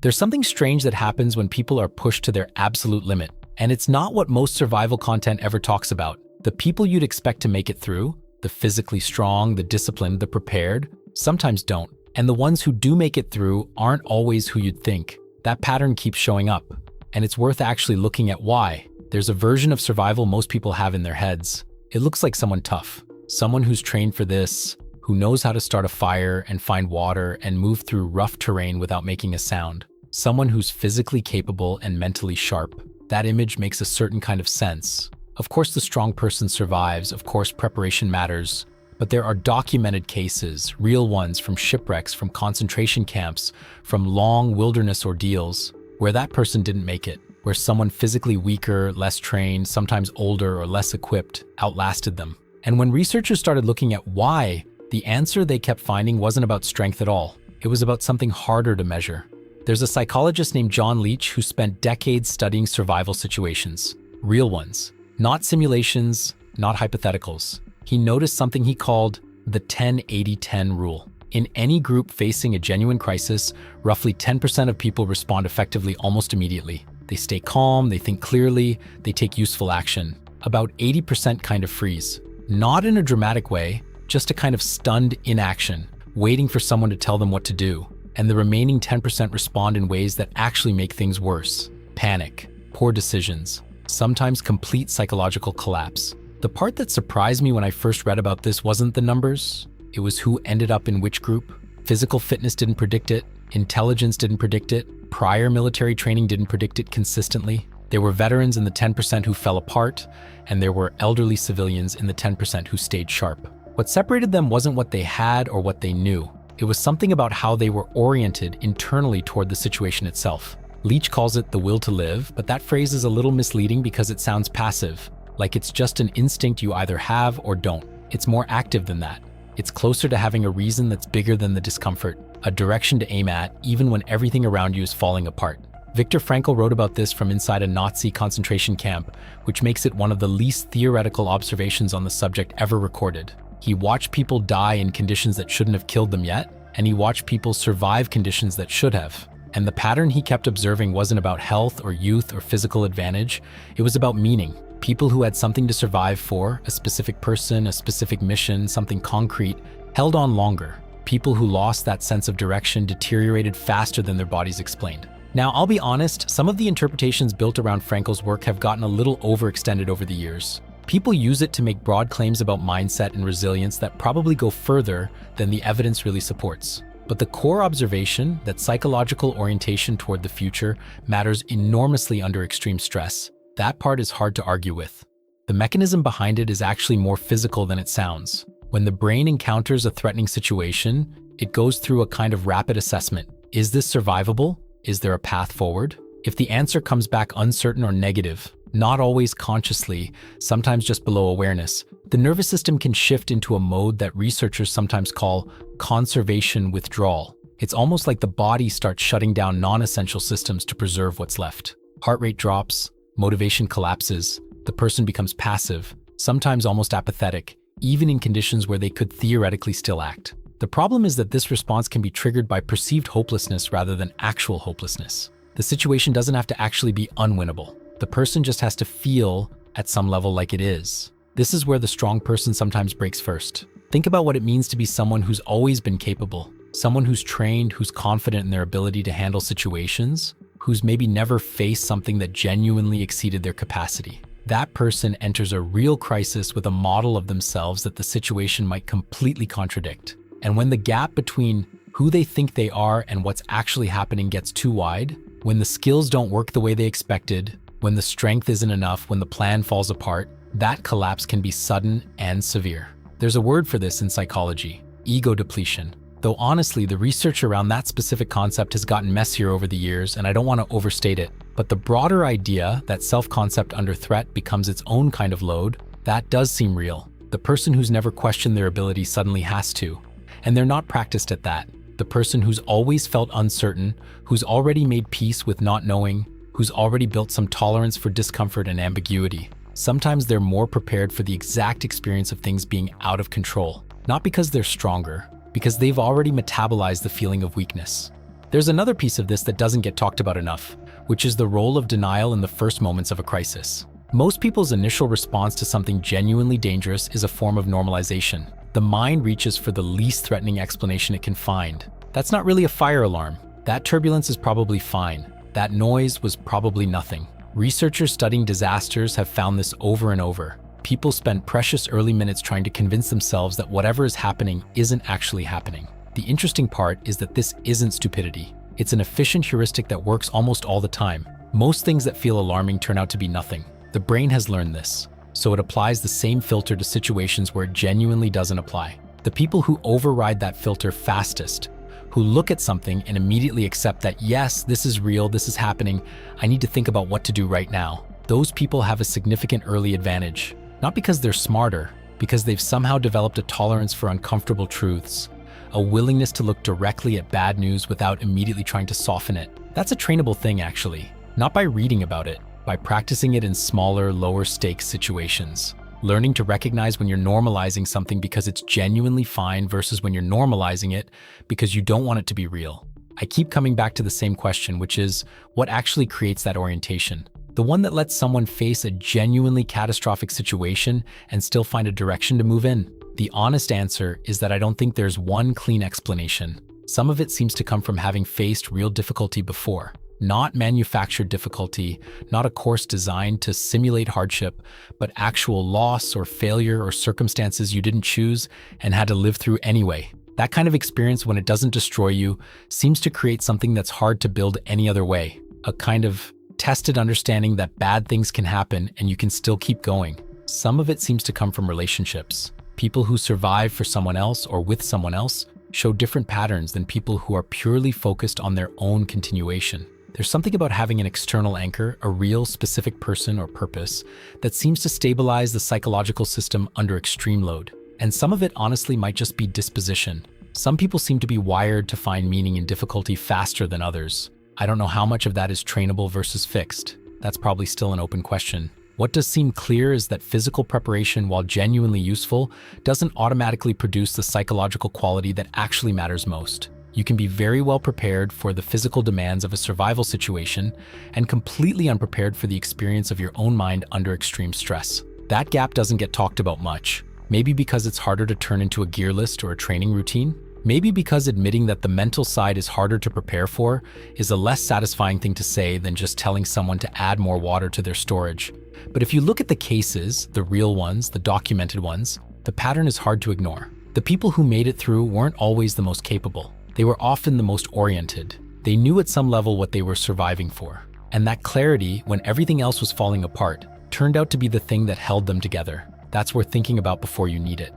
There's something strange that happens when people are pushed to their absolute limit, and it's not what most survival content ever talks about. The people you'd expect to make it through, the physically strong, the disciplined, the prepared, sometimes don't. And the ones who do make it through aren't always who you'd think. That pattern keeps showing up, and it's worth actually looking at why. There's a version of survival most people have in their heads. It looks like someone tough, someone who's trained for this, who knows how to start a fire and find water and move through rough terrain without making a sound. Someone who's physically capable and mentally sharp. That image makes a certain kind of sense. Of course, the strong person survives. Of course, preparation matters. But there are documented cases, real ones, from shipwrecks, from concentration camps, from long wilderness ordeals, where that person didn't make it, where someone physically weaker, less trained, sometimes older or less equipped, outlasted them. And when researchers started looking at why, the answer they kept finding wasn't about strength at all. It was about something harder to measure. There's a psychologist named John Leach who spent decades studying survival situations, real ones, not simulations, not hypotheticals. He noticed something he called the 10-80-10 rule. In any group facing a genuine crisis, roughly 10% of people respond effectively almost immediately. They stay calm, they think clearly, they take useful action. About 80% kind of freeze. Not in a dramatic way, just a kind of stunned inaction, waiting for someone to tell them what to do. And the remaining 10% respond in ways that actually make things worse. Panic, poor decisions, sometimes complete psychological collapse. The part that surprised me when I first read about this wasn't the numbers. It was who ended up in which group. Physical fitness didn't predict it. Intelligence didn't predict it. Prior military training didn't predict it consistently. There were veterans in the 10% who fell apart, and there were elderly civilians in the 10% who stayed sharp. What separated them wasn't what they had or what they knew. It was something about how they were oriented internally toward the situation itself. Leech calls it the will to live, but that phrase is a little misleading because it sounds passive, like it's just an instinct you either have or don't. It's more active than that. It's closer to having a reason that's bigger than the discomfort, a direction to aim at, even when everything around you is falling apart. Viktor Frankl wrote about this from inside a Nazi concentration camp, which makes it one of the least theoretical observations on the subject ever recorded. He watched people die in conditions that shouldn't have killed them yet, and he watched people survive conditions that should have. And the pattern he kept observing wasn't about health or youth or physical advantage. It was about meaning. People who had something to survive for, a specific person, a specific mission, something concrete, held on longer. People who lost that sense of direction deteriorated faster than their bodies explained. Now, I'll be honest, some of the interpretations built around Frankl's work have gotten a little overextended over the years. People use it to make broad claims about mindset and resilience that probably go further than the evidence really supports. But the core observation that psychological orientation toward the future matters enormously under extreme stress, that part is hard to argue with. The mechanism behind it is actually more physical than it sounds. When the brain encounters a threatening situation, it goes through a kind of rapid assessment. Is this survivable? Is there a path forward? If the answer comes back uncertain or negative, not always consciously, sometimes just below awareness, the nervous system can shift into a mode that researchers sometimes call conservation withdrawal. It's almost like the body starts shutting down non-essential systems to preserve what's left. Heart rate drops, motivation collapses, the person becomes passive, sometimes almost apathetic, even in conditions where they could theoretically still act. The problem is that this response can be triggered by perceived hopelessness rather than actual hopelessness. The situation doesn't have to actually be unwinnable. The person just has to feel, at some level, like it is. This is where the strong person sometimes breaks first. Think about what it means to be someone who's always been capable, someone who's trained, who's confident in their ability to handle situations, who's maybe never faced something that genuinely exceeded their capacity. That person enters a real crisis with a model of themselves that the situation might completely contradict. And when the gap between who they think they are and what's actually happening gets too wide, when the skills don't work the way they expected, when the strength isn't enough, when the plan falls apart, that collapse can be sudden and severe. There's a word for this in psychology: ego depletion. Though honestly, the research around that specific concept has gotten messier over the years, and I don't want to overstate it. But the broader idea that self-concept under threat becomes its own kind of load, that does seem real. The person who's never questioned their ability suddenly has to. And they're not practiced at that. The person who's always felt uncertain, who's already made peace with not knowing, who's already built some tolerance for discomfort and ambiguity. Sometimes they're more prepared for the exact experience of things being out of control. Not because they're stronger, because they've already metabolized the feeling of weakness. There's another piece of this that doesn't get talked about enough, which is the role of denial in the first moments of a crisis. Most people's initial response to something genuinely dangerous is a form of normalization. The mind reaches for the least threatening explanation it can find. That's not really a fire alarm. That turbulence is probably fine. That noise was probably nothing. Researchers studying disasters have found this over and over. People spend precious early minutes trying to convince themselves that whatever is happening isn't actually happening. The interesting part is that this isn't stupidity. It's an efficient heuristic that works almost all the time. Most things that feel alarming turn out to be nothing. The brain has learned this, so it applies the same filter to situations where it genuinely doesn't apply. The people who override that filter fastest, who look at something and immediately accept that, yes, this is real, this is happening, I need to think about what to do right now. Those people have a significant early advantage. Not because they're smarter, because they've somehow developed a tolerance for uncomfortable truths, a willingness to look directly at bad news without immediately trying to soften it. That's a trainable thing, actually. Not by reading about it, by practicing it in smaller, lower stakes situations. Learning to recognize when you're normalizing something because it's genuinely fine versus when you're normalizing it because you don't want it to be real. I keep coming back to the same question, which is, what actually creates that orientation? The one that lets someone face a genuinely catastrophic situation and still find a direction to move in? The honest answer is that I don't think there's one clean explanation. Some of it seems to come from having faced real difficulty before. Not manufactured difficulty, not a course designed to simulate hardship, but actual loss or failure or circumstances you didn't choose and had to live through anyway. That kind of experience, when it doesn't destroy you, seems to create something that's hard to build any other way. A kind of tested understanding that bad things can happen and you can still keep going. Some of it seems to come from relationships. People who survive for someone else or with someone else show different patterns than people who are purely focused on their own continuation. There's something about having an external anchor, a real specific person or purpose, that seems to stabilize the psychological system under extreme load. And some of it honestly might just be disposition. Some people seem to be wired to find meaning in difficulty faster than others. I don't know how much of that is trainable versus fixed. That's probably still an open question. What does seem clear is that physical preparation, while genuinely useful, doesn't automatically produce the psychological quality that actually matters most. You can be very well prepared for the physical demands of a survival situation and completely unprepared for the experience of your own mind under extreme stress. That gap doesn't get talked about much. Maybe because it's harder to turn into a gear list or a training routine. Maybe because admitting that the mental side is harder to prepare for is a less satisfying thing to say than just telling someone to add more water to their storage. But if you look at the cases, the real ones, the documented ones, the pattern is hard to ignore. The people who made it through weren't always the most capable. They were often the most oriented. They knew at some level what they were surviving for. And that clarity, when everything else was falling apart, turned out to be the thing that held them together. That's worth thinking about before you need it.